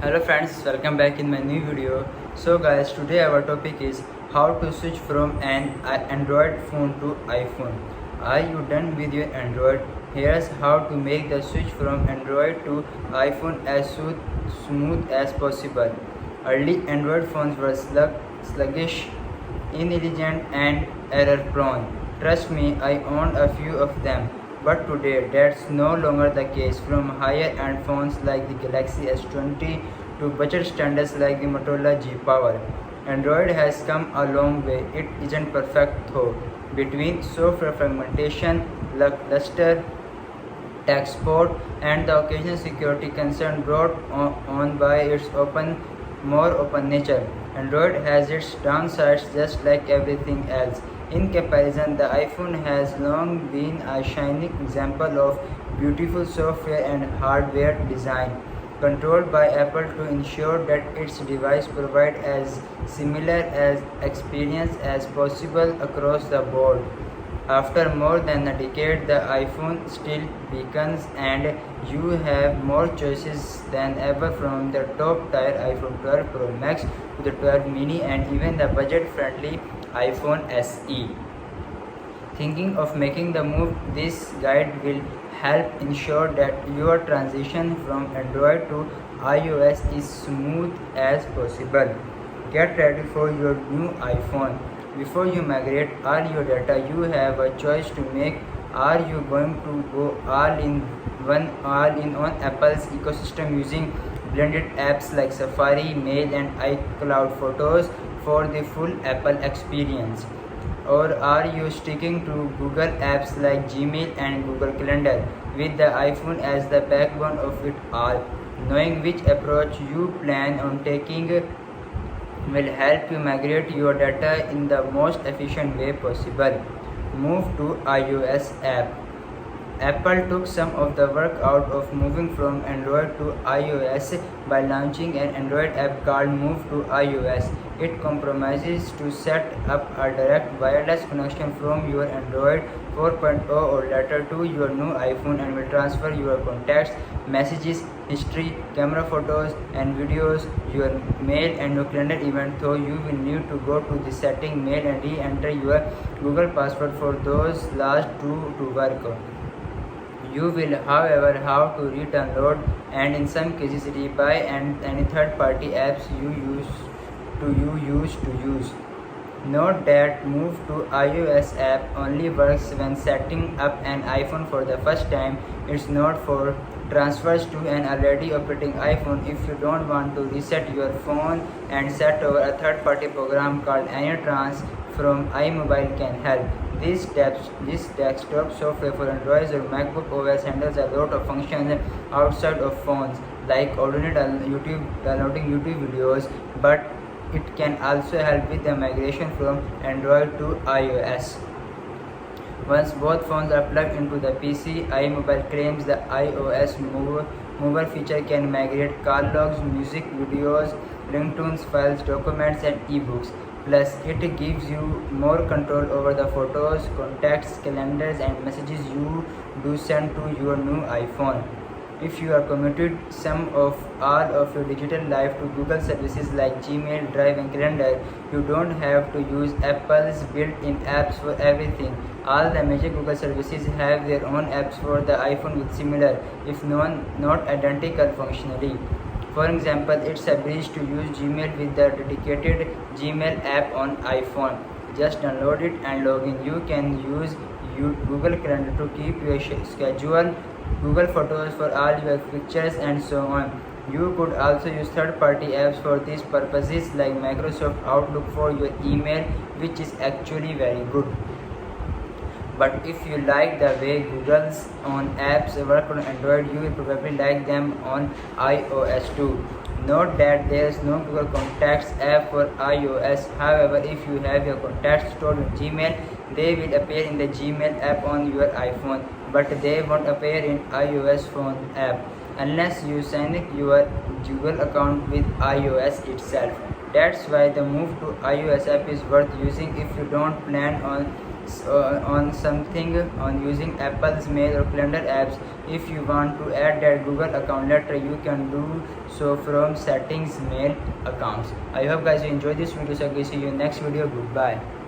Hello friends, welcome back in my new video. So guys, today our topic is how to switch from an Android phone to iPhone. Are you done with your Android? Here's how to make the switch from Android to iPhone as smooth as possible. Early Android phones were sluggish, intelligent and error prone. Trust me, I owned a few of them. But today, that's no longer the case. From higher-end phones like the Galaxy S20 to budget standards like the Motorola G Power, Android has come a long way. It isn't perfect though. Between software fragmentation, cluster, tech support, and the occasional security concern brought on by its more open nature, Android has its downsides just like everything else. In comparison, the iPhone has long been a shining example of beautiful software and hardware design, controlled by Apple to ensure that its device provide as similar as experience as possible across the board. After more than a decade, the iPhone still beacons and you have more choices than ever, from the top-tier iPhone 12 Pro Max to the 12 mini and even the budget-friendly iPhone SE. Thinking of making the move, this guide will help ensure that your transition from Android to iOS is smooth as possible. Get ready for your new iPhone. Before you migrate all your data, you have a choice to make. Are you going to go all in on Apple's ecosystem using blended apps like Safari, Mail and iCloud Photos for the full Apple experience? Or are you sticking to Google apps like Gmail and Google Calendar with the iPhone as the backbone of it all? Knowing which approach you plan on taking will help you migrate your data in the most efficient way possible. Move to iOS app. Apple took some of the work out of moving from Android to iOS by launching an Android app called Move to iOS. It compromises to set up a direct wireless connection from your Android 4.0 or later to your new iPhone and will transfer your contacts, messages, history, camera photos and videos, your mail and your calendar event, though you will need to go to the setting mail and re-enter your Google password for those last two to work. You will, however, have to re-download and in some cases rebuy any third-party apps you used to use. Note that Move to iOS app only works when setting up an iPhone for the first time. It's not for transfers to an already operating iPhone. If you don't want to reset your phone and set over a third-party program called AnyTrans from iMobile can help. This desktop software for Android or MacBook OS handles a lot of functions outside of phones, like downloading YouTube videos, but it can also help with the migration from Android to iOS. Once both phones are plugged into the PC, iMobile claims the iOS mover feature can migrate call logs, music, videos, ringtones, files, documents, and ebooks. Plus, it gives you more control over the photos, contacts, calendars, and messages you do send to your new iPhone. If you are committed some of all of your digital life to Google services like Gmail, Drive, and Calendar, you don't have to use Apple's built-in apps for everything. All the major Google services have their own apps for the iPhone with similar, if not identical, functionality. For example, it's a breeze to use Gmail with the dedicated Gmail app on iPhone. Just download it and log in. You can use Google Calendar to keep your schedule, Google Photos for all your pictures, and so on. You could also use third-party apps for these purposes like Microsoft Outlook for your email, which is actually very good. But if you like the way Google's own apps work on Android, you will probably like them on iOS too. Note that there is no Google Contacts app for iOS. However, if you have your contacts stored in Gmail, they will appear in the Gmail app on your iPhone, but they won't appear in iOS phone app unless you sign your Google account with iOS itself. That's why the move to iOS app is worth using if you don't plan on on something on using Apple's Mail or Calendar apps. If you want to add that Google account later, you can do so from settings mail accounts. I hope guys you enjoy this video. So I will see you in next video. Goodbye.